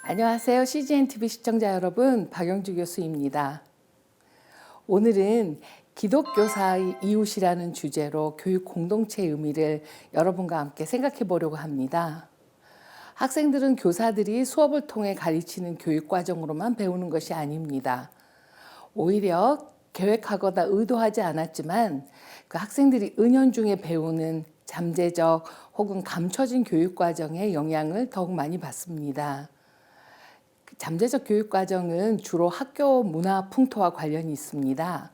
안녕하세요. CGNTV 시청자 여러분, 박영주 교수입니다. 오늘은 기독교사의 이웃이라는 주제로 교육 공동체의 의미를 여러분과 함께 생각해 보려고 합니다. 학생들은 교사들이 수업을 통해 가르치는 교육 과정으로만 배우는 것이 아닙니다. 오히려 계획하거나 의도하지 않았지만 그 학생들이 은연중에 배우는 잠재적 혹은 감춰진 교육 과정의 영향을 더욱 많이 받습니다. 잠재적 교육 과정은 주로 학교 문화 풍토와 관련이 있습니다.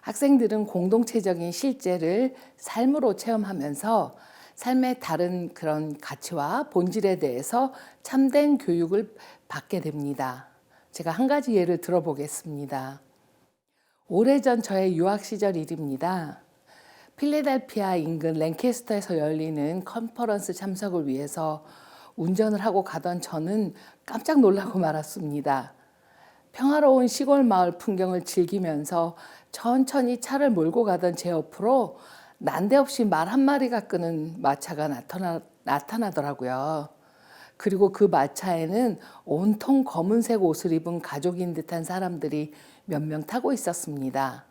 학생들은 공동체적인 실제를 삶으로 체험하면서 삶의 다른 그런 가치와 본질에 대해서 참된 교육을 받게 됩니다. 제가 한 가지 예를 들어보겠습니다. 오래전 저의 유학 시절 일입니다. 필라델피아 인근 랭캐스터에서 열리는 컨퍼런스 참석을 위해서 운전을 하고 가던 저는 깜짝 놀라고 말았습니다. 평화로운 시골 마을 풍경을 즐기면서 천천히 차를 몰고 가던 제 옆으로 난데없이 말 한마리가 끄는 마차가 나타나더라고요. 그리고 그 마차에는 온통 검은색 옷을 입은 가족인 듯한 사람들이 몇 명 타고 있었습니다.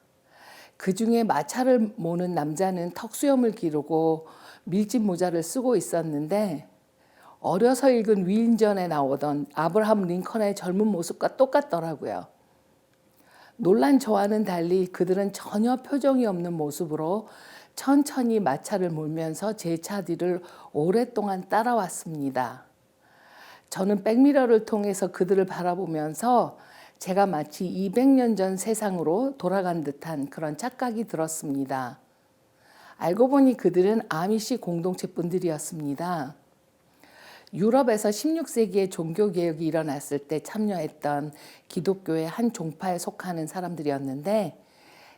그 중에 마차를 모는 남자는 턱수염을 기르고 밀짚 모자를 쓰고 있었는데 어려서 읽은 위인전에 나오던 아브라함 링컨의 젊은 모습과 똑같더라고요. 놀란 저와는 달리 그들은 전혀 표정이 없는 모습으로 천천히 마차를 몰면서 제 차 뒤를 오랫동안 따라왔습니다. 저는 백미러를 통해서 그들을 바라보면서 제가 마치 200년 전 세상으로 돌아간 듯한 그런 착각이 들었습니다. 알고 보니 그들은 아미시 공동체 분들이었습니다. 유럽에서 16세기에 종교개혁이 일어났을 때 참여했던 기독교의 한 종파에 속하는 사람들이었는데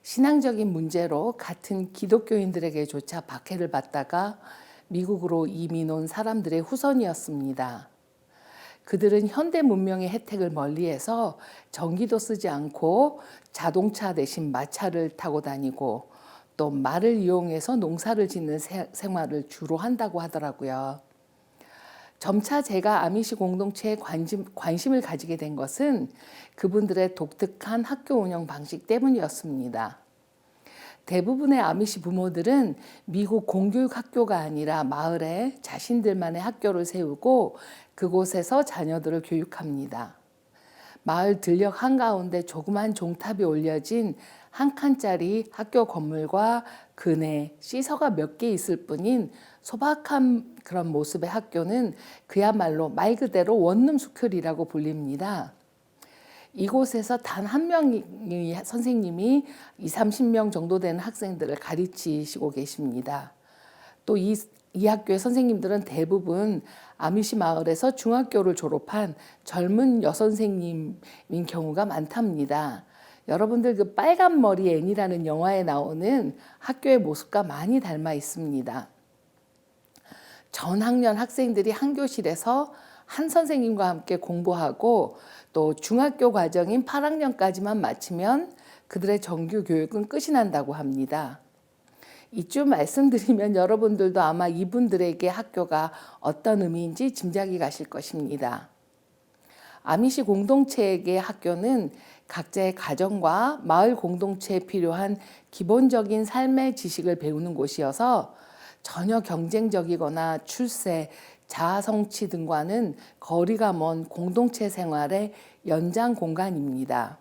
신앙적인 문제로 같은 기독교인들에게조차 박해를 받다가 미국으로 이민 온 사람들의 후손이었습니다. 그들은 현대 문명의 혜택을 멀리해서 전기도 쓰지 않고 자동차 대신 마차를 타고 다니고 또 말을 이용해서 농사를 짓는 생활을 주로 한다고 하더라고요. 점차 제가 아미시 공동체에 관심을 가지게 된 것은 그분들의 독특한 학교 운영 방식 때문이었습니다. 대부분의 아미시 부모들은 미국 공교육 학교가 아니라 마을에 자신들만의 학교를 세우고 그곳에서 자녀들을 교육합니다. 마을 들녘 한가운데 조그만 종탑이 올려진 한 칸짜리 학교 건물과 그네 시서가 몇 개 있을 뿐인 소박한 그런 모습의 학교는 그야말로 말 그대로 원룸 스쿨이라고 불립니다. 이곳에서 단 한 명의 선생님이 30명 정도 되는 학생들을 가르치시고 계십니다. 또 이 학교의 선생님들은 대부분 아미시 마을에서 중학교를 졸업한 젊은 여선생님인 경우가 많답니다. 여러분들 그 빨간 머리 애니라는 영화에 나오는 학교의 모습과 많이 닮아 있습니다. 전 학년 학생들이 한 교실에서 한 선생님과 함께 공부하고 또 중학교 과정인 8학년까지만 마치면 그들의 정규 교육은 끝이 난다고 합니다. 이쯤 말씀드리면 여러분들도 아마 이분들에게 학교가 어떤 의미인지 짐작이 가실 것입니다. 아미시 공동체에게 학교는 각자의 가정과 마을 공동체에 필요한 기본적인 삶의 지식을 배우는 곳이어서 전혀 경쟁적이거나 출세, 자아 성취 등과는 거리가 먼 공동체 생활의 연장 공간입니다.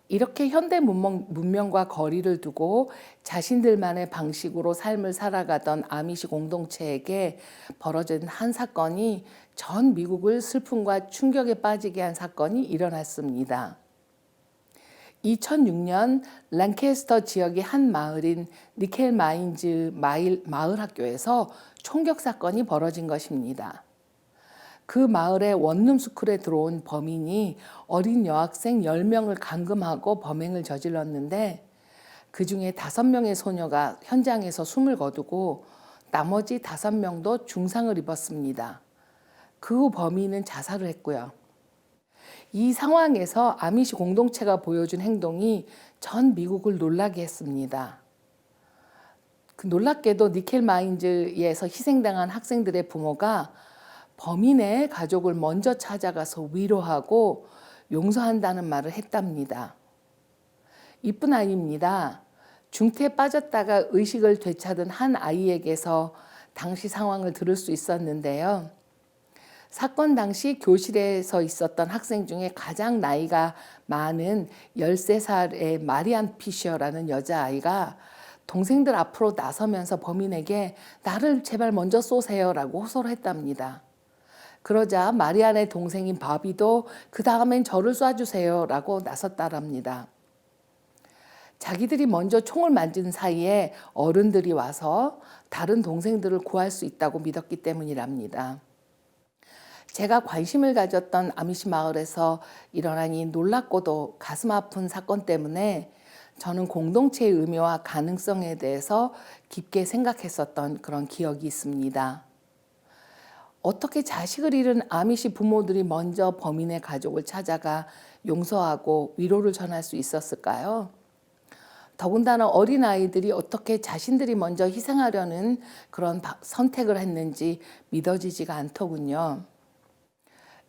이렇게 현대 문명과 거리를 두고 자신들만의 방식으로 삶을 살아가던 아미시 공동체에게 벌어진 한 사건이 전 미국을 슬픔과 충격에 빠지게 한 사건이 일어났습니다. 2006년 랭캐스터 지역의 한 마을인 니켈 마인즈 마을 학교에서 총격 사건이 벌어진 것입니다. 그 마을의 원룸 스쿨에 들어온 범인이 어린 여학생 10명을 감금하고 범행을 저질렀는데 그중에 5명의 소녀가 현장에서 숨을 거두고 나머지 5명도 중상을 입었습니다. 그 후 범인은 자살을 했고요. 이 상황에서 아미시 공동체가 보여준 행동이 전 미국을 놀라게 했습니다. 놀랍게도 니켈 마인즈에서 희생당한 학생들의 부모가 범인의 가족을 먼저 찾아가서 위로하고 용서한다는 말을 했답니다. 이뿐 아닙니다. 중태에 빠졌다가 의식을 되찾은 한 아이에게서 당시 상황을 들을 수 있었는데요. 사건 당시 교실에서 있었던 학생 중에 가장 나이가 많은 13살의 마리안 피셔라는 여자아이가 동생들 앞으로 나서면서 범인에게 나를 제발 먼저 쏘세요라고 호소를 했답니다. 그러자 마리안의 동생인 바비도 그 다음엔 저를 쏴주세요라고 나섰다랍니다. 자기들이 먼저 총을 만진 사이에 어른들이 와서 다른 동생들을 구할 수 있다고 믿었기 때문이랍니다. 제가 관심을 가졌던 아미시 마을에서 일어난 이 놀랍고도 가슴 아픈 사건 때문에 저는 공동체의 의미와 가능성에 대해서 깊게 생각했었던 그런 기억이 있습니다. 어떻게 자식을 잃은 아미시 부모들이 먼저 범인의 가족을 찾아가 용서하고 위로를 전할 수 있었을까요? 더군다나 어린아이들이 어떻게 자신들이 먼저 희생하려는 그런 선택을 했는지 믿어지지가 않더군요.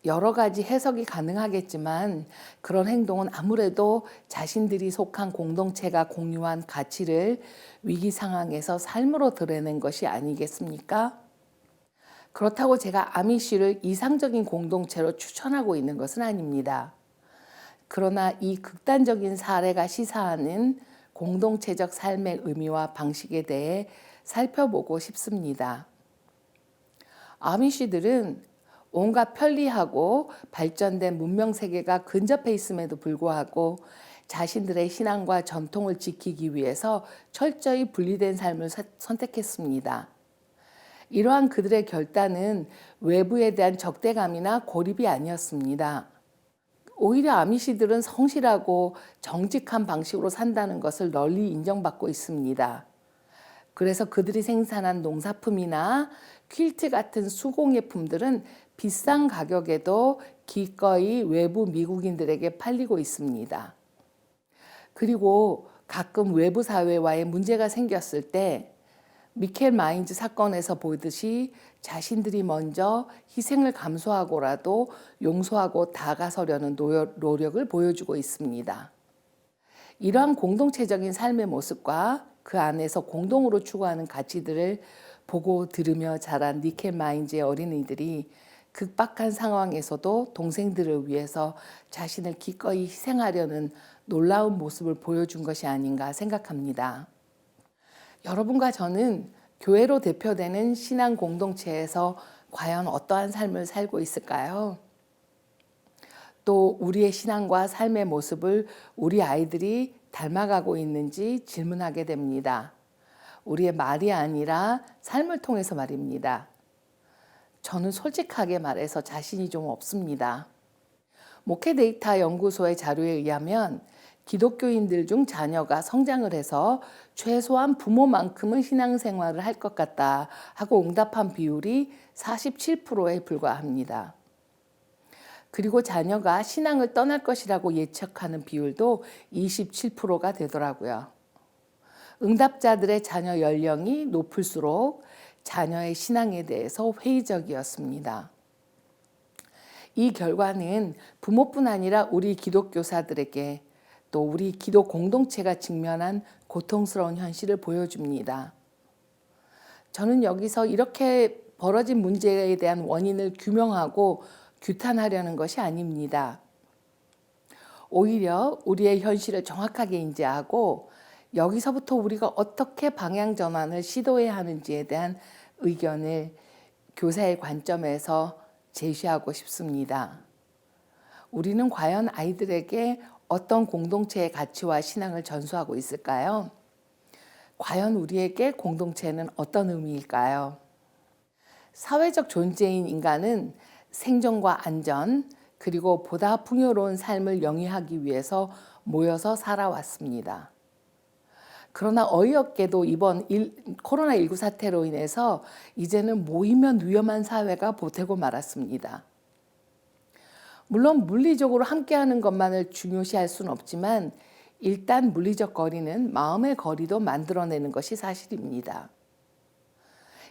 여러 가지 해석이 가능하겠지만 그런 행동은 아무래도 자신들이 속한 공동체가 공유한 가치를 위기 상황에서 삶으로 드러낸 것이 아니겠습니까? 그렇다고 제가 아미시를 이상적인 공동체로 추천하고 있는 것은 아닙니다. 그러나 이 극단적인 사례가 시사하는 공동체적 삶의 의미와 방식에 대해 살펴보고 싶습니다. 아미시들은 온갖 편리하고 발전된 문명 세계가 근접해 있음에도 불구하고 자신들의 신앙과 전통을 지키기 위해서 철저히 분리된 삶을 선택했습니다. 이러한 그들의 결단은 외부에 대한 적대감이나 고립이 아니었습니다. 오히려 아미시들은 성실하고 정직한 방식으로 산다는 것을 널리 인정받고 있습니다. 그래서 그들이 생산한 농사품이나 퀼트 같은 수공예품들은 비싼 가격에도 기꺼이 외부 미국인들에게 팔리고 있습니다. 그리고 가끔 외부 사회와의 문제가 생겼을 때 미켈 마인즈 사건에서 보듯이 자신들이 먼저 희생을 감수하고라도 용서하고 다가서려는 노력을 보여주고 있습니다. 이러한 공동체적인 삶의 모습과 그 안에서 공동으로 추구하는 가치들을 보고 들으며 자란 미켈 마인즈의 어린이들이 극박한 상황에서도 동생들을 위해서 자신을 기꺼이 희생하려는 놀라운 모습을 보여준 것이 아닌가 생각합니다. 여러분과 저는 교회로 대표되는 신앙 공동체에서 과연 어떠한 삶을 살고 있을까요? 또 우리의 신앙과 삶의 모습을 우리 아이들이 닮아가고 있는지 질문하게 됩니다. 우리의 말이 아니라 삶을 통해서 말입니다. 저는 솔직하게 말해서 자신이 좀 없습니다. 목회 데이터 연구소의 자료에 의하면 기독교인들 중 자녀가 성장을 해서 최소한 부모만큼은 신앙생활을 할 것 같다 하고 응답한 비율이 47%에 불과합니다. 그리고 자녀가 신앙을 떠날 것이라고 예측하는 비율도 27%가 되더라고요. 응답자들의 자녀 연령이 높을수록 자녀의 신앙에 대해서 회의적이었습니다. 이 결과는 부모뿐 아니라 우리 기독교사들에게 또 우리 기도 공동체가 직면한 고통스러운 현실을 보여줍니다. 저는 여기서 이렇게 벌어진 문제에 대한 원인을 규명하고 규탄하려는 것이 아닙니다. 오히려 우리의 현실을 정확하게 인지하고 여기서부터 우리가 어떻게 방향 전환을 시도해야 하는지에 대한 의견을 교사의 관점에서 제시하고 싶습니다. 우리는 과연 아이들에게 어떤 공동체의 가치와 신앙을 전수하고 있을까요? 과연 우리에게 공동체는 어떤 의미일까요? 사회적 존재인 인간은 생존과 안전, 그리고 보다 풍요로운 삶을 영위하기 위해서 모여서 살아왔습니다. 그러나 어이없게도 이번 코로나19 사태로 인해서 이제는 모이면 위험한 사회가 보태고 말았습니다. 물론 물리적으로 함께하는 것만을 중요시할 수는 없지만 일단 물리적 거리는 마음의 거리도 만들어내는 것이 사실입니다.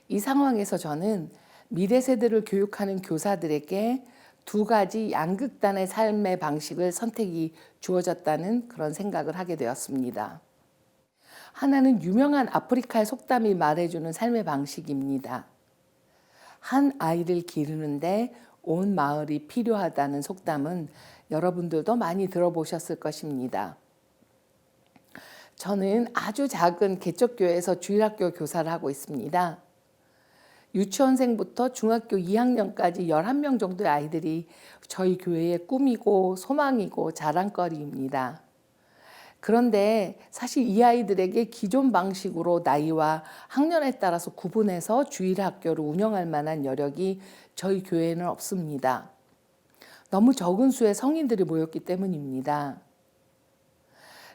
이 상황에서 저는 미래 세대를 교육하는 교사들에게 두 가지 양극단의 삶의 방식을 선택이 주어졌다는 그런 생각을 하게 되었습니다. 하나는 유명한 아프리카의 속담이 말해주는 삶의 방식입니다. 한 아이를 기르는데 온 마을이 필요하다는 속담은 여러분들도 많이 들어보셨을 것입니다. 저는 아주 작은 개척교회에서 주일학교 교사를 하고 있습니다. 유치원생부터 중학교 2학년까지 11명 정도의 아이들이 저희 교회의 꿈이고 소망이고 자랑거리입니다. 그런데 사실 이 아이들에게 기존 방식으로 나이와 학년에 따라서 구분해서 주일학교를 운영할 만한 여력이 저희 교회에는 없습니다. 너무 적은 수의 성인들이 모였기 때문입니다.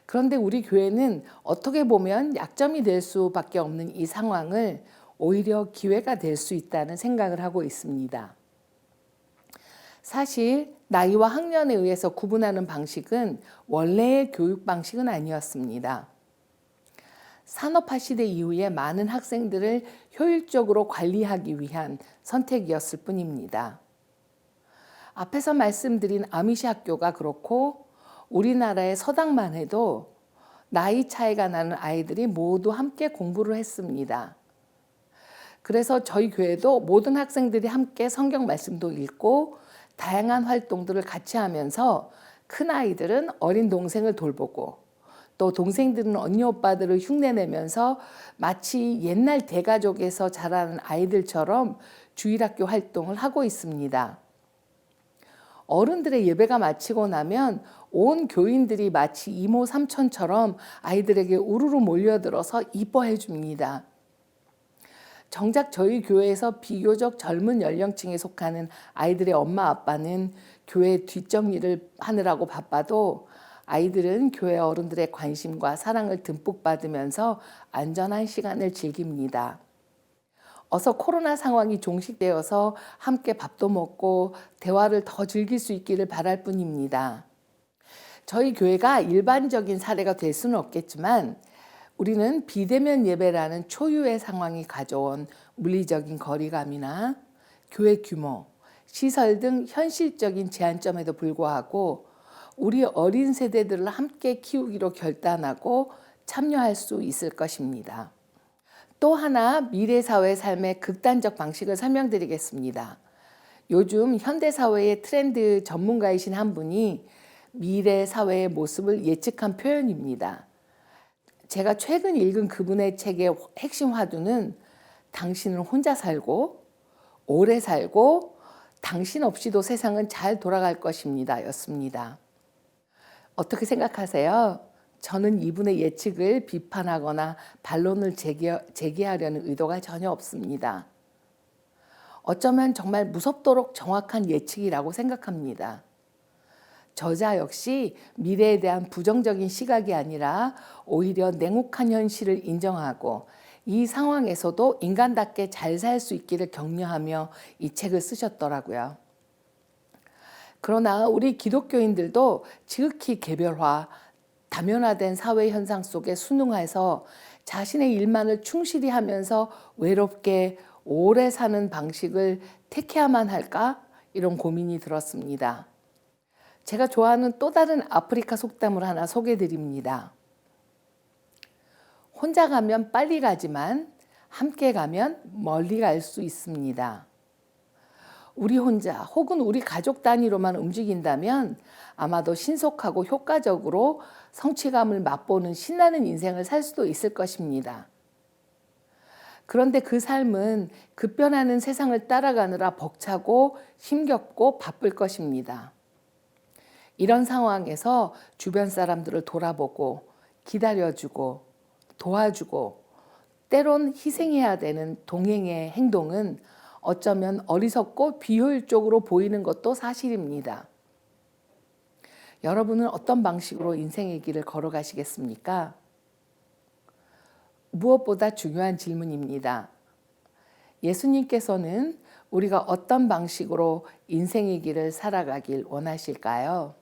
그런데 우리 교회는 어떻게 보면 약점이 될 수밖에 없는 이 상황을 오히려 기회가 될 수 있다는 생각을 하고 있습니다. 사실 나이와 학년에 의해서 구분하는 방식은 원래의 교육 방식은 아니었습니다. 산업화 시대 이후에 많은 학생들을 효율적으로 관리하기 위한 선택이었을 뿐입니다. 앞에서 말씀드린 아미시 학교가 그렇고 우리나라의 서당만 해도 나이 차이가 나는 아이들이 모두 함께 공부를 했습니다. 그래서 저희 교회도 모든 학생들이 함께 성경 말씀도 읽고 다양한 활동들을 같이 하면서 큰 아이들은 어린 동생을 돌보고 또 동생들은 언니 오빠들을 흉내내면서 마치 옛날 대가족에서 자라는 아이들처럼 주일학교 활동을 하고 있습니다. 어른들의 예배가 마치고 나면 온 교인들이 마치 이모 삼촌처럼 아이들에게 우르르 몰려들어서 이뻐해 줍니다. 정작 저희 교회에서 비교적 젊은 연령층에 속하는 아이들의 엄마 아빠는 교회 뒷정리를 하느라고 바빠도 아이들은 교회 어른들의 관심과 사랑을 듬뿍 받으면서 안전한 시간을 즐깁니다. 어서 코로나 상황이 종식되어서 함께 밥도 먹고 대화를 더 즐길 수 있기를 바랄 뿐입니다. 저희 교회가 일반적인 사례가 될 수는 없겠지만 우리는 비대면 예배라는 초유의 상황이 가져온 물리적인 거리감이나 교회 규모, 시설 등 현실적인 제한점에도 불구하고 우리 어린 세대들을 함께 키우기로 결단하고 참여할 수 있을 것입니다. 또 하나 미래사회 삶의 극단적 방식을 설명드리겠습니다. 요즘 현대사회의 트렌드 전문가이신 한 분이 미래사회의 모습을 예측한 표현입니다. 제가 최근 읽은 그분의 책의 핵심 화두는 당신은 혼자 살고 오래 살고 당신 없이도 세상은 잘 돌아갈 것입니다 였습니다. 어떻게 생각하세요? 저는 이분의 예측을 비판하거나 반론을 제기하려는 의도가 전혀 없습니다. 어쩌면 정말 무섭도록 정확한 예측이라고 생각합니다. 저자 역시 미래에 대한 부정적인 시각이 아니라 오히려 냉혹한 현실을 인정하고 이 상황에서도 인간답게 잘 살 수 있기를 격려하며 이 책을 쓰셨더라고요. 그러나 우리 기독교인들도 지극히 개별화, 다면화된 사회 현상 속에 순응해서 자신의 일만을 충실히 하면서 외롭게 오래 사는 방식을 택해야만 할까? 이런 고민이 들었습니다. 제가 좋아하는 또 다른 아프리카 속담을 하나 소개해 드립니다. 혼자 가면 빨리 가지만 함께 가면 멀리 갈 수 있습니다. 우리 혼자 혹은 우리 가족 단위로만 움직인다면 아마도 신속하고 효과적으로 성취감을 맛보는 신나는 인생을 살 수도 있을 것입니다. 그런데 그 삶은 급변하는 세상을 따라가느라 벅차고 힘겹고 바쁠 것입니다. 이런 상황에서 주변 사람들을 돌아보고 기다려주고 도와주고 때론 희생해야 되는 동행의 행동은 어쩌면 어리석고 비효율적으로 보이는 것도 사실입니다. 여러분은 어떤 방식으로 인생의 길을 걸어가시겠습니까? 무엇보다 중요한 질문입니다. 예수님께서는 우리가 어떤 방식으로 인생의 길을 살아가길 원하실까요?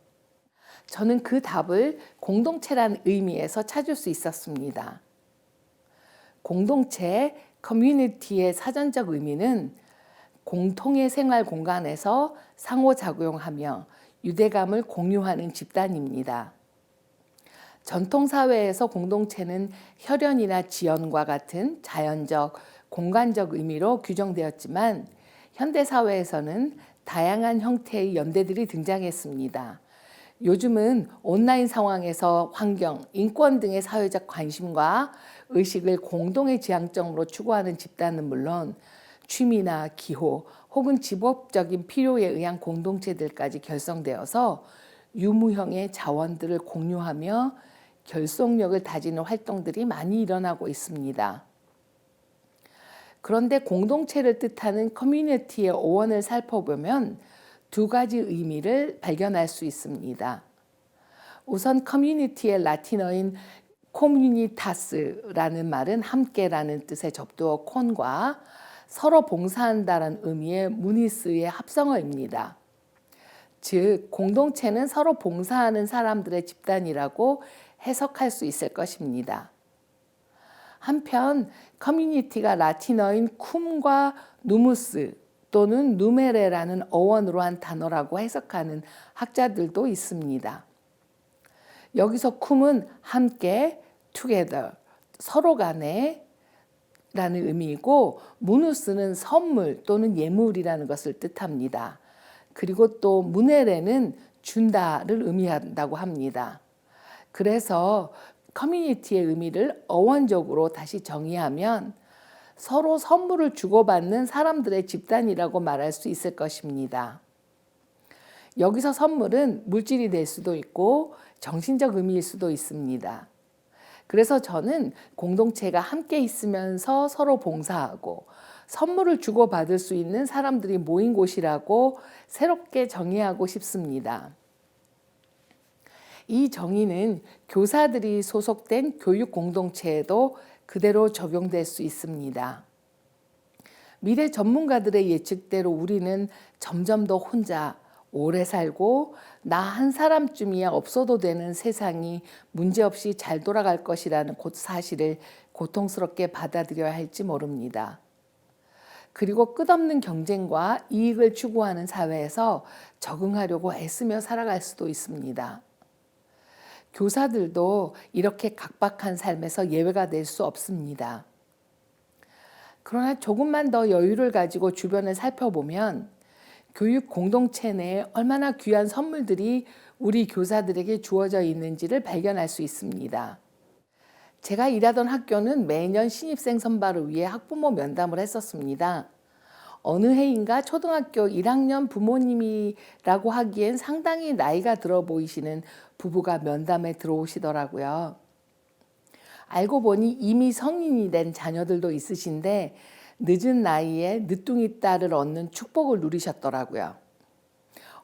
저는 그 답을 공동체란 의미에서 찾을 수 있었습니다. 공동체, 커뮤니티의 사전적 의미는 공통의 생활 공간에서 상호작용하며 유대감을 공유하는 집단입니다. 전통사회에서 공동체는 혈연이나 지연과 같은 자연적, 공간적 의미로 규정되었지만 현대사회에서는 다양한 형태의 연대들이 등장했습니다. 요즘은 온라인 상황에서 환경, 인권 등의 사회적 관심과 의식을 공동의 지향점으로 추구하는 집단은 물론 취미나 기호 혹은 직업적인 필요에 의한 공동체들까지 결성되어서 유무형의 자원들을 공유하며 결속력을 다지는 활동들이 많이 일어나고 있습니다. 그런데 공동체를 뜻하는 커뮤니티의 어원을 살펴보면 두 가지 의미를 발견할 수 있습니다. 우선 커뮤니티의 라틴어인 코뮤니타스라는 말은 함께라는 뜻의 접두어 콘과 서로 봉사한다는 의미의 무니스의 합성어입니다. 즉 공동체는 서로 봉사하는 사람들의 집단이라고 해석할 수 있을 것입니다. 한편 커뮤니티가 라틴어인 쿰과 누무스 또는 누메레라는 어원으로 한 단어라고 해석하는 학자들도 있습니다. 여기서 쿰은 함께, together, 서로 간에 라는 의미이고 무누스는 선물 또는 예물이라는 것을 뜻합니다. 그리고 또 무네레는 준다를 의미한다고 합니다. 그래서 커뮤니티의 의미를 어원적으로 다시 정의하면 서로 선물을 주고받는 사람들의 집단이라고 말할 수 있을 것입니다. 여기서 선물은 물질이 될 수도 있고 정신적 의미일 수도 있습니다. 그래서 저는 공동체가 함께 있으면서 서로 봉사하고 선물을 주고받을 수 있는 사람들이 모인 곳이라고 새롭게 정의하고 싶습니다. 이 정의는 교사들이 소속된 교육 공동체에도 그대로 적용될 수 있습니다. 미래 전문가들의 예측대로 우리는 점점 더 혼자 오래 살고 나 한 사람쯤이야 없어도 되는 세상이 문제없이 잘 돌아갈 것이라는 사실을 고통스럽게 받아들여야 할지 모릅니다. 그리고 끝없는 경쟁과 이익을 추구하는 사회에서 적응하려고 애쓰며 살아갈 수도 있습니다. 교사들도 이렇게 각박한 삶에서 예외가 될 수 없습니다. 그러나 조금만 더 여유를 가지고 주변을 살펴보면 교육 공동체 내에 얼마나 귀한 선물들이 우리 교사들에게 주어져 있는지를 발견할 수 있습니다. 제가 일하던 학교는 매년 신입생 선발을 위해 학부모 면담을 했었습니다. 어느 해인가 초등학교 1학년 부모님이라고 하기엔 상당히 나이가 들어 보이시는 부부가 면담에 들어오시더라고요. 알고 보니 이미 성인이 된 자녀들도 있으신데 늦은 나이에 늦둥이 딸을 얻는 축복을 누리셨더라고요.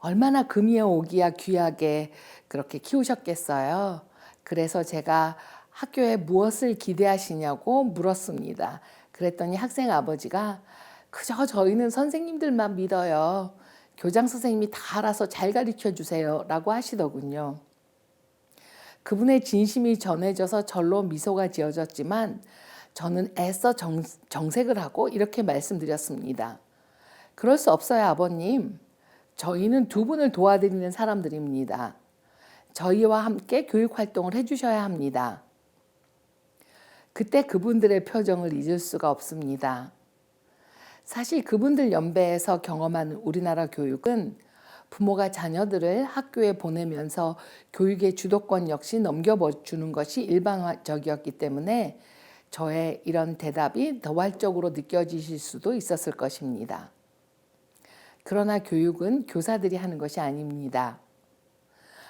얼마나 금이야 오기야 귀하게 그렇게 키우셨겠어요. 그래서 제가 학교에 무엇을 기대하시냐고 물었습니다. 그랬더니 학생 아버지가 그저 저희는 선생님들만 믿어요. 교장 선생님이 다 알아서 잘 가르쳐 주세요 라고 하시더군요. 그분의 진심이 전해져서 절로 미소가 지어졌지만 저는 애써 정색을 하고 이렇게 말씀드렸습니다. 그럴 수 없어요, 아버님. 저희는 두 분을 도와드리는 사람들입니다. 저희와 함께 교육활동을 해주셔야 합니다. 그때 그분들의 표정을 잊을 수가 없습니다. 사실 그분들 연배에서 경험한 우리나라 교육은 부모가 자녀들을 학교에 보내면서 교육의 주도권 역시 넘겨주는 것이 일반적이었기 때문에 저의 이런 대답이 더 활적으로 느껴지실 수도 있었을 것입니다. 그러나 교육은 교사들이 하는 것이 아닙니다.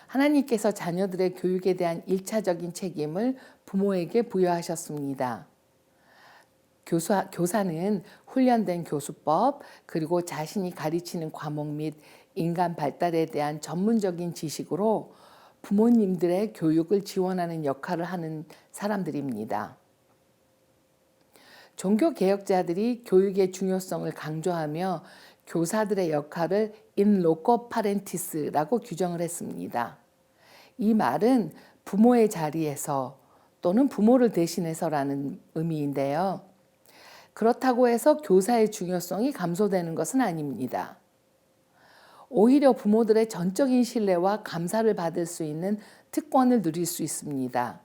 하나님께서 자녀들의 교육에 대한 1차적인 책임을 부모에게 부여하셨습니다. 교사는 훈련된 교수법 그리고 자신이 가르치는 과목 및 인간 발달에 대한 전문적인 지식으로 부모님들의 교육을 지원하는 역할을 하는 사람들입니다. 종교개혁자들이 교육의 중요성을 강조하며 교사들의 역할을 in loco parentis라고 규정을 했습니다. 이 말은 부모의 자리에서 또는 부모를 대신해서라는 의미인데요. 그렇다고 해서 교사의 중요성이 감소되는 것은 아닙니다. 오히려 부모들의 전적인 신뢰와 감사를 받을 수 있는 특권을 누릴 수 있습니다.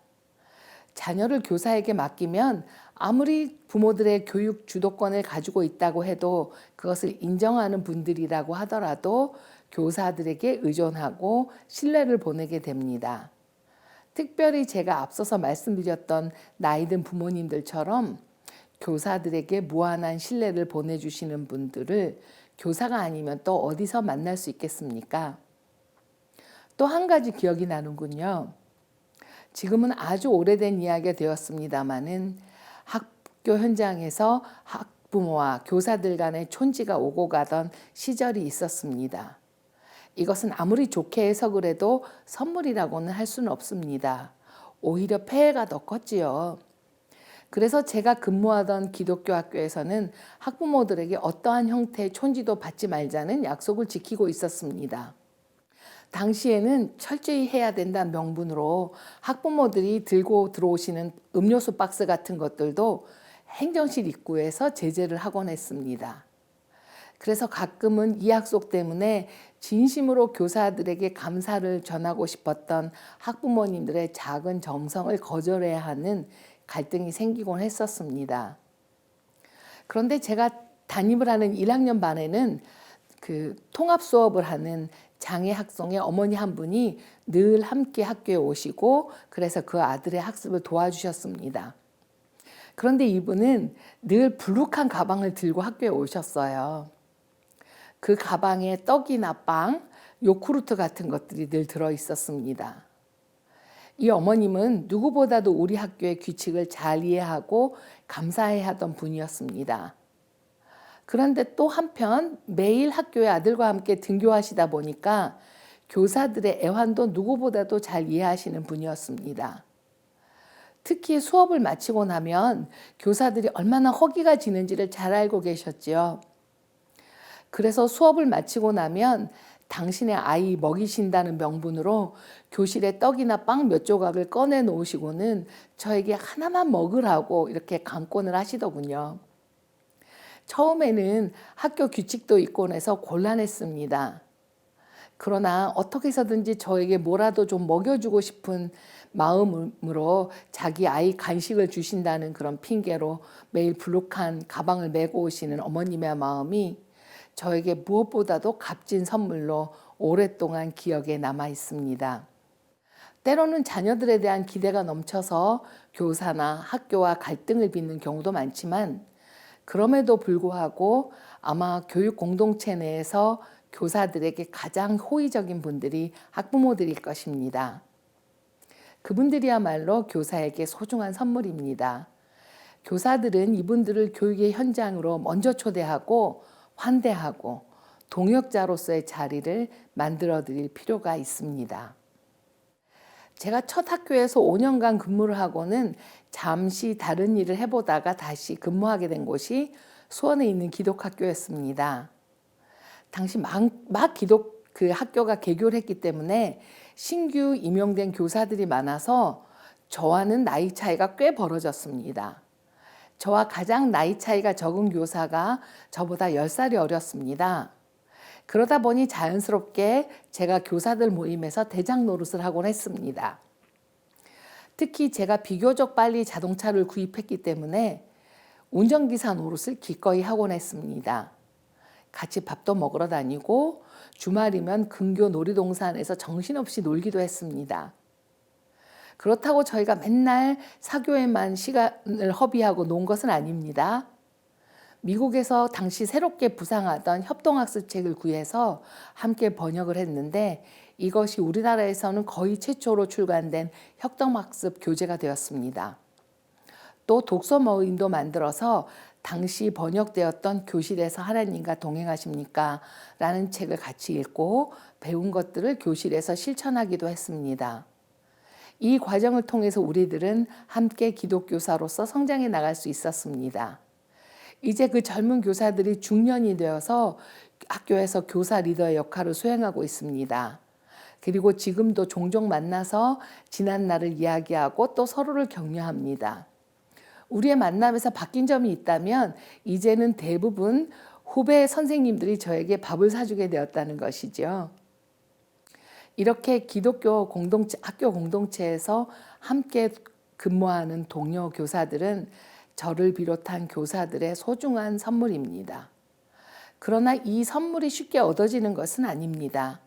자녀를 교사에게 맡기면 아무리 부모들의 교육 주도권을 가지고 있다고 해도 그것을 인정하는 분들이라고 하더라도 교사들에게 의존하고 신뢰를 보내게 됩니다. 특별히 제가 앞서서 말씀드렸던 나이 든 부모님들처럼 교사들에게 무한한 신뢰를 보내주시는 분들을 교사가 아니면 또 어디서 만날 수 있겠습니까? 또 한 가지 기억이 나는군요. 지금은 아주 오래된 이야기가 되었습니다마는 학교 현장에서 학부모와 교사들 간의 촌지가 오고 가던 시절이 있었습니다. 이것은 아무리 좋게 해석을 해도 선물이라고는 할 수는 없습니다. 오히려 폐해가 더 컸지요. 그래서 제가 근무하던 기독교 학교에서는 학부모들에게 어떠한 형태의 촌지도 받지 말자는 약속을 지키고 있었습니다. 당시에는 철저히 해야 된다는 명분으로 학부모들이 들고 들어오시는 음료수 박스 같은 것들도 행정실 입구에서 제재를 하곤 했습니다. 그래서 가끔은 이 약속 때문에 진심으로 교사들에게 감사를 전하고 싶었던 학부모님들의 작은 정성을 거절해야 하는 갈등이 생기곤 했었습니다. 그런데 제가 담임을 하는 1학년 반에는 그 통합 수업을 하는 장애 학생의 어머니 한 분이 늘 함께 학교에 오시고 그래서 그 아들의 학습을 도와주셨습니다. 그런데 이분은 늘 불룩한 가방을 들고 학교에 오셨어요. 그 가방에 떡이나 빵, 요구르트 같은 것들이 늘 들어 있었습니다. 이 어머님은 누구보다도 우리 학교의 규칙을 잘 이해하고 감사해야 하던 분이었습니다. 그런데 또 한편 매일 학교에 아들과 함께 등교하시다 보니까 교사들의 애환도 누구보다도 잘 이해하시는 분이었습니다. 특히 수업을 마치고 나면 교사들이 얼마나 허기가 지는지를 잘 알고 계셨지요. 그래서 수업을 마치고 나면 당신의 아이 먹이신다는 명분으로 교실에 떡이나 빵 몇 조각을 꺼내 놓으시고는 저에게 하나만 먹으라고 이렇게 강권을 하시더군요. 처음에는 학교 규칙도 있곤 해서 곤란했습니다. 그러나 어떻게 해서든지 저에게 뭐라도 좀 먹여주고 싶은 마음으로 자기 아이 간식을 주신다는 그런 핑계로 매일 불룩한 가방을 메고 오시는 어머님의 마음이 저에게 무엇보다도 값진 선물로 오랫동안 기억에 남아 있습니다. 때로는 자녀들에 대한 기대가 넘쳐서 교사나 학교와 갈등을 빚는 경우도 많지만 그럼에도 불구하고 아마 교육 공동체 내에서 교사들에게 가장 호의적인 분들이 학부모들일 것입니다. 그분들이야말로 교사에게 소중한 선물입니다. 교사들은 이분들을 교육의 현장으로 먼저 초대하고 환대하고 동역자로서의 자리를 만들어 드릴 필요가 있습니다. 제가 첫 학교에서 5년간 근무를 하고는 잠시 다른 일을 해보다가 다시 근무하게 된 곳이 수원에 있는 기독학교였습니다. 당시 막 기독 그 학교가 개교를 했기 때문에 신규 임용된 교사들이 많아서 저와는 나이 차이가 꽤 벌어졌습니다. 저와 가장 나이 차이가 적은 교사가 저보다 10살이 어렸습니다. 그러다 보니 자연스럽게 제가 교사들 모임에서 대장 노릇을 하곤 했습니다. 특히 제가 비교적 빨리 자동차를 구입했기 때문에 운전기사 노릇을 기꺼이 하곤 했습니다. 같이 밥도 먹으러 다니고 주말이면 근교 놀이동산에서 정신없이 놀기도 했습니다. 그렇다고 저희가 맨날 사교에만 시간을 허비하고 논 것은 아닙니다. 미국에서 당시 새롭게 부상하던 협동학습책을 구해서 함께 번역을 했는데 이것이 우리나라에서는 거의 최초로 출간된 협동학습 교재가 되었습니다. 또 독서 모임도 만들어서 당시 번역되었던 교실에서 하나님과 동행하십니까? 라는 책을 같이 읽고 배운 것들을 교실에서 실천하기도 했습니다. 이 과정을 통해서 우리들은 함께 기독교사로서 성장해 나갈 수 있었습니다. 이제 그 젊은 교사들이 중년이 되어서 학교에서 교사 리더의 역할을 수행하고 있습니다. 그리고 지금도 종종 만나서 지난 날을 이야기하고 또 서로를 격려합니다. 우리의 만남에서 바뀐 점이 있다면 이제는 대부분 후배 선생님들이 저에게 밥을 사주게 되었다는 것이죠. 이렇게 기독교 공동체, 학교 공동체에서 함께 근무하는 동료 교사들은 저를 비롯한 교사들의 소중한 선물입니다. 그러나 이 선물이 쉽게 얻어지는 것은 아닙니다.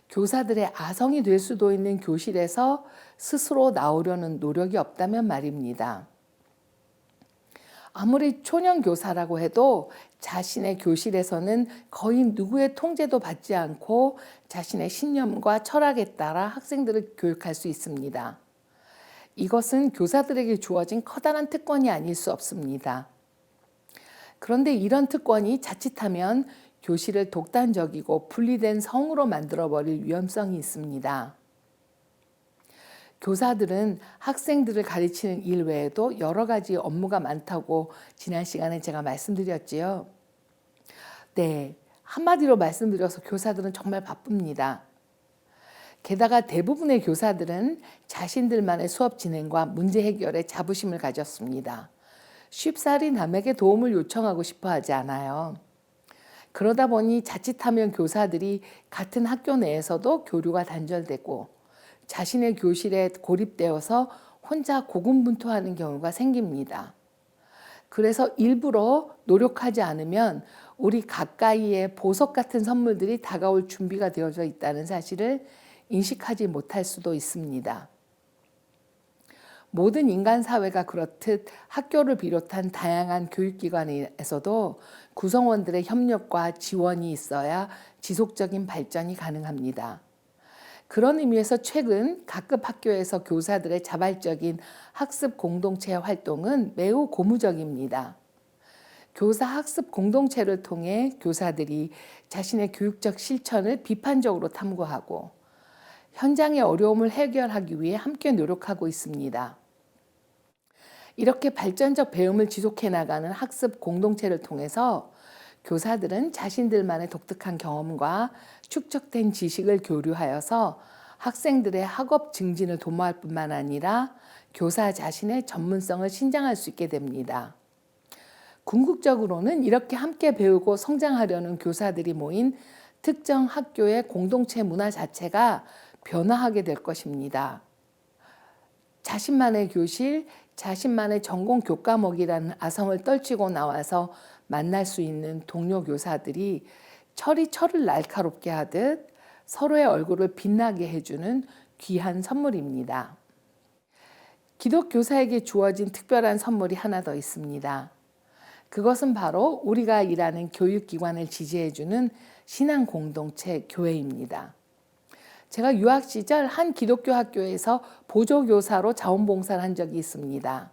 교사들의 아성이 될 수도 있는 교실에서 스스로 나오려는 노력이 없다면 말입니다. 아무리 초년 교사라고 해도 자신의 교실에서는 거의 누구의 통제도 받지 않고 자신의 신념과 철학에 따라 학생들을 교육할 수 있습니다. 이것은 교사들에게 주어진 커다란 특권이 아닐 수 없습니다. 그런데 이런 특권이 자칫하면 교실을 독단적이고 분리된 성으로 만들어버릴 위험성이 있습니다. 교사들은 학생들을 가르치는 일 외에도 여러 가지 업무가 많다고 지난 시간에 제가 말씀드렸지요. 네, 한마디로 말씀드려서 교사들은 정말 바쁩니다. 게다가 대부분의 교사들은 자신들만의 수업 진행과 문제 해결에 자부심을 가졌습니다. 쉽사리 남에게 도움을 요청하고 싶어 하지 않아요. 그러다 보니 자칫하면 교사들이 같은 학교 내에서도 교류가 단절되고 자신의 교실에 고립되어서 혼자 고군분투하는 경우가 생깁니다. 그래서 일부러 노력하지 않으면 우리 가까이에 보석 같은 선물들이 다가올 준비가 되어져 있다는 사실을 인식하지 못할 수도 있습니다. 모든 인간 사회가 그렇듯 학교를 비롯한 다양한 교육기관에서도 구성원들의 협력과 지원이 있어야 지속적인 발전이 가능합니다. 그런 의미에서 최근 각급 학교에서 교사들의 자발적인 학습 공동체 활동은 매우 고무적입니다. 교사 학습 공동체를 통해 교사들이 자신의 교육적 실천을 비판적으로 탐구하고 현장의 어려움을 해결하기 위해 함께 노력하고 있습니다. 이렇게 발전적 배움을 지속해 나가는 학습 공동체를 통해서 교사들은 자신들만의 독특한 경험과 축적된 지식을 교류하여서 학생들의 학업 증진을 도모할 뿐만 아니라 교사 자신의 전문성을 신장할 수 있게 됩니다. 궁극적으로는 이렇게 함께 배우고 성장하려는 교사들이 모인 특정 학교의 공동체 문화 자체가 변화하게 될 것입니다. 자신만의 교실, 자신만의 전공 교과목이라는 아성을 떨치고 나와서 만날 수 있는 동료 교사들이 철이 철을 날카롭게 하듯 서로의 얼굴을 빛나게 해주는 귀한 선물입니다. 기독교사에게 주어진 특별한 선물이 하나 더 있습니다. 그것은 바로 우리가 일하는 교육기관을 지지해주는 신앙 공동체 교회입니다. 제가 유학 시절 한 기독교 학교에서 보조교사로 자원봉사를 한 적이 있습니다.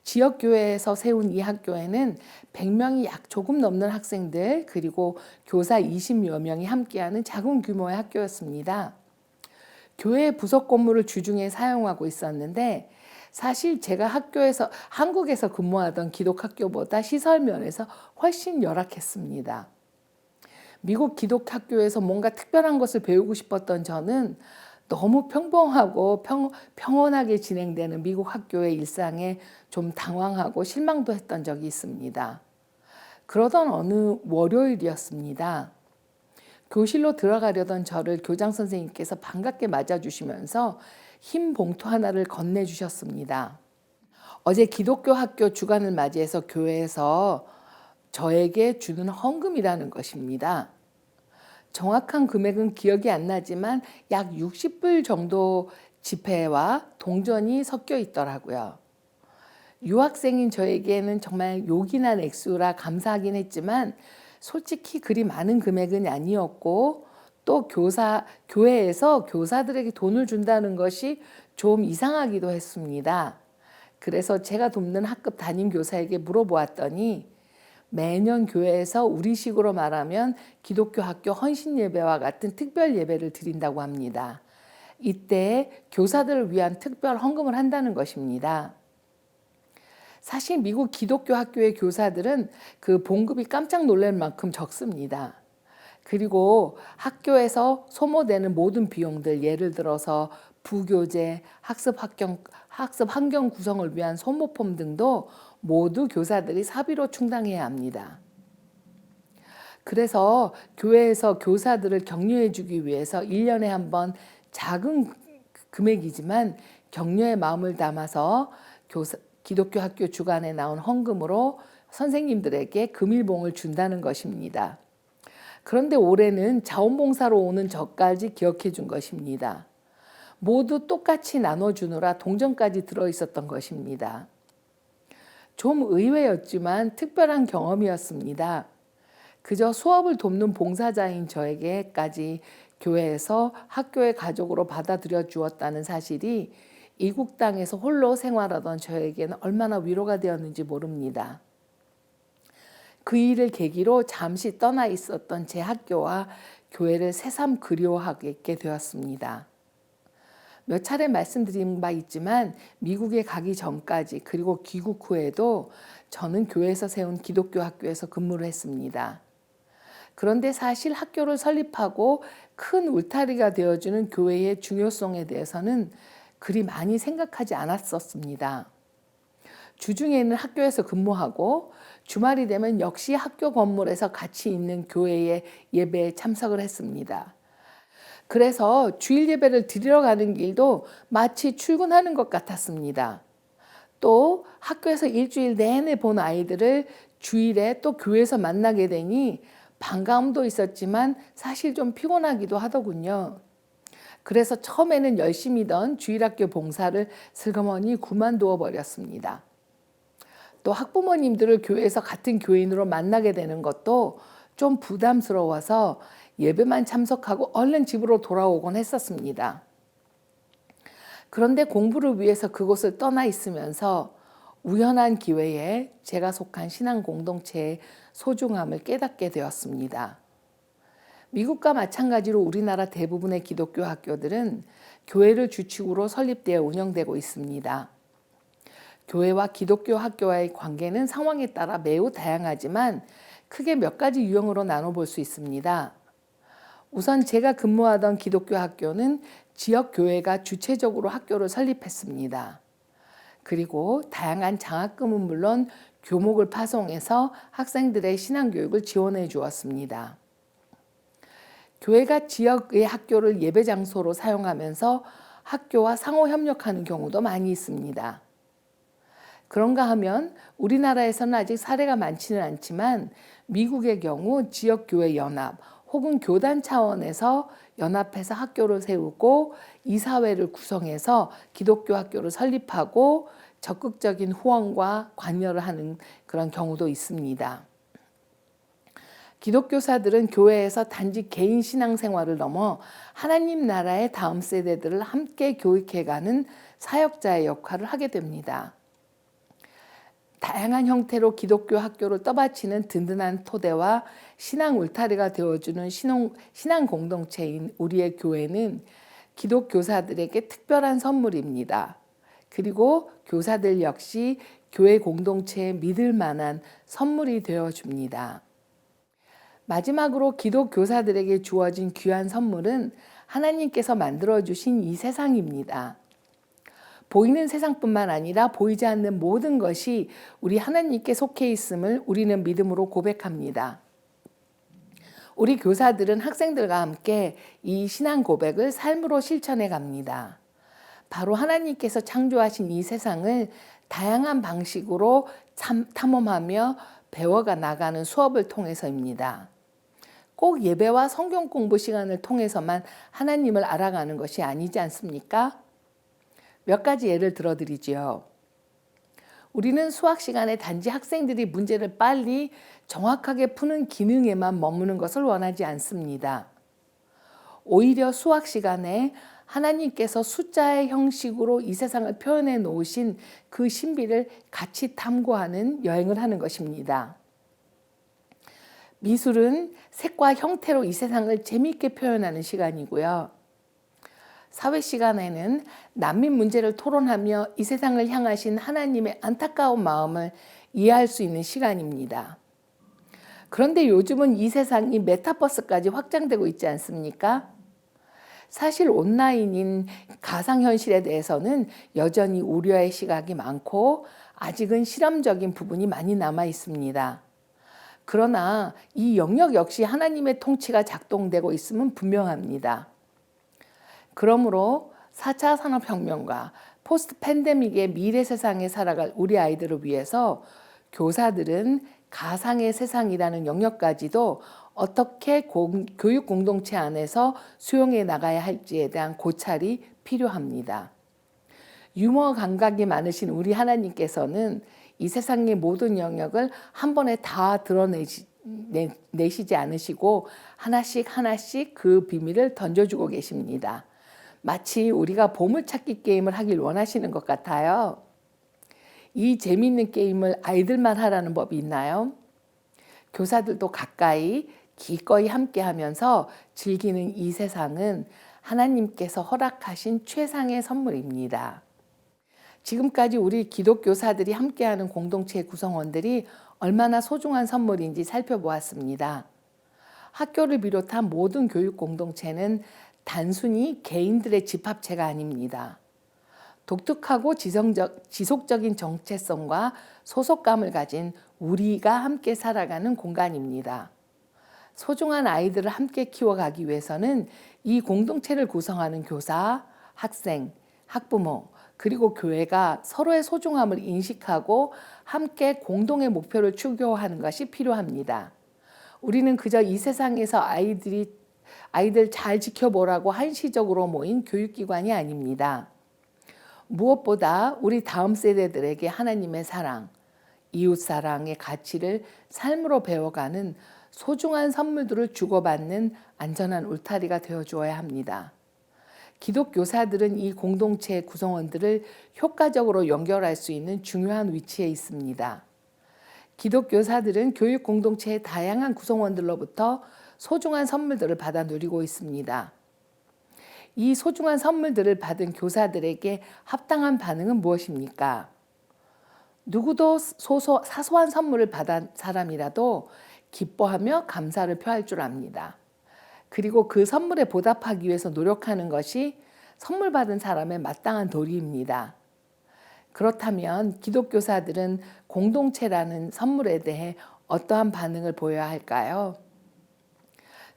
지역교회에서 세운 이 학교에는 100명이 약 조금 넘는 학생들 그리고 교사 20여 명이 함께하는 작은 규모의 학교였습니다. 교회 부속 건물을 주중에 사용하고 있었는데 사실 제가 한국에서 근무하던 기독학교보다 시설 면에서 훨씬 열악했습니다. 미국 기독학교에서 뭔가 특별한 것을 배우고 싶었던 저는 너무 평범하고 평온하게 진행되는 미국 학교의 일상에 좀 당황하고 실망도 했던 적이 있습니다. 그러던 어느 월요일이었습니다. 교실로 들어가려던 저를 교장 선생님께서 반갑게 맞아주시면서 흰 봉투 하나를 건네주셨습니다. 어제 기독교 학교 주간을 맞이해서 교회에서 저에게 주는 헌금이라는 것입니다. 정확한 금액은 기억이 안 나지만 약 60불 정도 지폐와 동전이 섞여 있더라고요. 유학생인 저에게는 정말 요긴한 액수라 감사하긴 했지만 솔직히 그리 많은 금액은 아니었고 또 교회에서 교사들에게 돈을 준다는 것이 좀 이상하기도 했습니다. 그래서 제가 돕는 학급 담임 교사에게 물어보았더니 매년 교회에서 우리식으로 말하면 기독교 학교 헌신 예배와 같은 특별 예배를 드린다고 합니다. 이때 교사들을 위한 특별 헌금을 한다는 것입니다. 사실 미국 기독교 학교의 교사들은 그 봉급이 깜짝 놀랄 만큼 적습니다. 그리고 학교에서 소모되는 모든 비용들, 예를 들어서 부교재, 학습 환경 구성을 위한 소모품 등도 모두 교사들이 사비로 충당해야 합니다. 그래서 교회에서 교사들을 격려해 주기 위해서 1년에 한 번 작은 금액이지만 격려의 마음을 담아서 기독교 학교 주간에 나온 헌금으로 선생님들에게 금일봉을 준다는 것입니다. 그런데 올해는 자원봉사로 오는 저까지 기억해 준 것입니다. 모두 똑같이 나눠주느라 동전까지 들어있었던 것입니다. 좀 의외였지만 특별한 경험이었습니다. 그저 수업을 돕는 봉사자인 저에게까지 교회에서 학교의 가족으로 받아들여 주었다는 사실이 이국 땅에서 홀로 생활하던 저에게는 얼마나 위로가 되었는지 모릅니다. 그 일을 계기로 잠시 떠나 있었던 제 학교와 교회를 새삼 그리워하게 되었습니다. 몇 차례 말씀드린 바 있지만 미국에 가기 전까지 그리고 귀국 후에도 저는 교회에서 세운 기독교 학교에서 근무를 했습니다. 그런데 사실 학교를 설립하고 큰 울타리가 되어주는 교회의 중요성에 대해서는 그리 많이 생각하지 않았었습니다. 주중에는 학교에서 근무하고 주말이 되면 역시 학교 건물에서 같이 있는 교회의 예배에 참석을 했습니다. 그래서 주일 예배를 드리러 가는 길도 마치 출근하는 것 같았습니다. 또 학교에서 일주일 내내 본 아이들을 주일에 또 교회에서 만나게 되니 반가움도 있었지만 사실 좀 피곤하기도 하더군요. 그래서 처음에는 열심히던 주일학교 봉사를 슬그머니 그만두어 버렸습니다. 또 학부모님들을 교회에서 같은 교인으로 만나게 되는 것도 좀 부담스러워서 예배만 참석하고 얼른 집으로 돌아오곤 했었습니다. 그런데 공부를 위해서 그곳을 떠나 있으면서 우연한 기회에 제가 속한 신앙 공동체의 소중함을 깨닫게 되었습니다. 미국과 마찬가지로 우리나라 대부분의 기독교 학교들은 교회를 주축으로 설립되어 운영되고 있습니다. 교회와 기독교 학교와의 관계는 상황에 따라 매우 다양하지만 크게 몇 가지 유형으로 나눠볼 수 있습니다. 우선 제가 근무하던 기독교 학교는 지역 교회가 주체적으로 학교를 설립했습니다. 그리고 다양한 장학금은 물론 교목을 파송해서 학생들의 신앙교육을 지원해 주었습니다. 교회가 지역의 학교를 예배 장소로 사용하면서 학교와 상호 협력하는 경우도 많이 있습니다. 그런가 하면 우리나라에서는 아직 사례가 많지는 않지만 미국의 경우 지역교회 연합 혹은 교단 차원에서 연합해서 학교를 세우고 이사회를 구성해서 기독교 학교를 설립하고 적극적인 후원과 관여를 하는 그런 경우도 있습니다. 기독교사들은 교회에서 단지 개인 신앙생활을 넘어 하나님 나라의 다음 세대들을 함께 교육해가는 사역자의 역할을 하게 됩니다. 다양한 형태로 기독교 학교를 떠받치는 든든한 토대와 신앙 울타리가 되어주는 신앙 공동체인 우리의 교회는 기독교사들에게 특별한 선물입니다. 그리고 교사들 역시 교회 공동체에 믿을 만한 선물이 되어줍니다. 마지막으로 기독교사들에게 주어진 귀한 선물은 하나님께서 만들어주신 이 세상입니다. 보이는 세상뿐만 아니라 보이지 않는 모든 것이 우리 하나님께 속해 있음을 우리는 믿음으로 고백합니다. 우리 교사들은 학생들과 함께 이 신앙 고백을 삶으로 실천해 갑니다. 바로 하나님께서 창조하신 이 세상을 다양한 방식으로 탐험하며 배워가 나가는 수업을 통해서입니다. 꼭 예배와 성경 공부 시간을 통해서만 하나님을 알아가는 것이 아니지 않습니까? 몇 가지 예를 들어드리지요. 우리는 수학 시간에 단지 학생들이 문제를 빨리 정확하게 푸는 기능에만 머무는 것을 원하지 않습니다. 오히려 수학 시간에 하나님께서 숫자의 형식으로 이 세상을 표현해 놓으신 그 신비를 같이 탐구하는 여행을 하는 것입니다. 미술은 색과 형태로 이 세상을 재미있게 표현하는 시간이고요. 사회 시간에는 난민 문제를 토론하며 이 세상을 향하신 하나님의 안타까운 마음을 이해할 수 있는 시간입니다. 그런데 요즘은 이 세상이 메타버스까지 확장되고 있지 않습니까? 사실 온라인인 가상현실에 대해서는 여전히 우려의 시각이 많고 아직은 실험적인 부분이 많이 남아 있습니다. 그러나 이 영역 역시 하나님의 통치가 작동되고 있음은 분명합니다. 그러므로 4차 산업혁명과 포스트 팬데믹의 미래 세상에 살아갈 우리 아이들을 위해서 교사들은 가상의 세상이라는 영역까지도 어떻게 교육 공동체 안에서 수용해 나가야 할지에 대한 고찰이 필요합니다. 유머 감각이 많으신 우리 하나님께서는 이 세상의 모든 영역을 한 번에 다 드러내시지 않으시고 하나씩 하나씩 그 비밀을 던져주고 계십니다. 마치 우리가 보물찾기 게임을 하길 원하시는 것 같아요. 이 재미있는 게임을 아이들만 하라는 법이 있나요? 교사들도 가까이 기꺼이 함께하면서 즐기는 이 세상은 하나님께서 허락하신 최상의 선물입니다. 지금까지 우리 기독교사들이 함께하는 공동체 구성원들이 얼마나 소중한 선물인지 살펴보았습니다. 학교를 비롯한 모든 교육 공동체는 단순히 개인들의 집합체가 아닙니다. 독특하고 지속적인 정체성과 소속감을 가진 우리가 함께 살아가는 공간입니다. 소중한 아이들을 함께 키워가기 위해서는 이 공동체를 구성하는 교사, 학생, 학부모, 그리고 교회가 서로의 소중함을 인식하고 함께 공동의 목표를 추구하는 것이 필요합니다. 우리는 그저 이 세상에서 아이들 잘 지켜보라고 한시적으로 모인 교육기관이 아닙니다. 무엇보다 우리 다음 세대들에게 하나님의 사랑, 이웃사랑의 가치를 삶으로 배워가는 소중한 선물들을 주고받는 안전한 울타리가 되어주어야 합니다. 기독교사들은 이 공동체의 구성원들을 효과적으로 연결할 수 있는 중요한 위치에 있습니다. 기독교사들은 교육 공동체의 다양한 구성원들로부터 소중한 선물들을 받아 누리고 있습니다. 이 소중한 선물들을 받은 교사들에게 합당한 반응은 무엇입니까? 누구도 사소한 선물을 받은 사람이라도 기뻐하며 감사를 표할 줄 압니다. 그리고 그 선물에 보답하기 위해서 노력하는 것이 선물 받은 사람의 마땅한 도리입니다. 그렇다면 기독교사들은 공동체라는 선물에 대해 어떠한 반응을 보여야 할까요?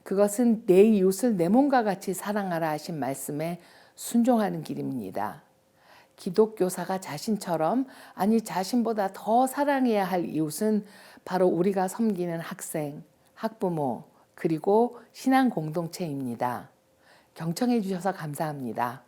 그것은 내 이웃을 내 몸과 같이 사랑하라 하신 말씀에 순종하는 길입니다. 기독교사가 자신처럼, 아니 자신보다 더 사랑해야 할 이웃은 바로 우리가 섬기는 학생, 학부모, 그리고 신앙 공동체입니다. 경청해 주셔서 감사합니다.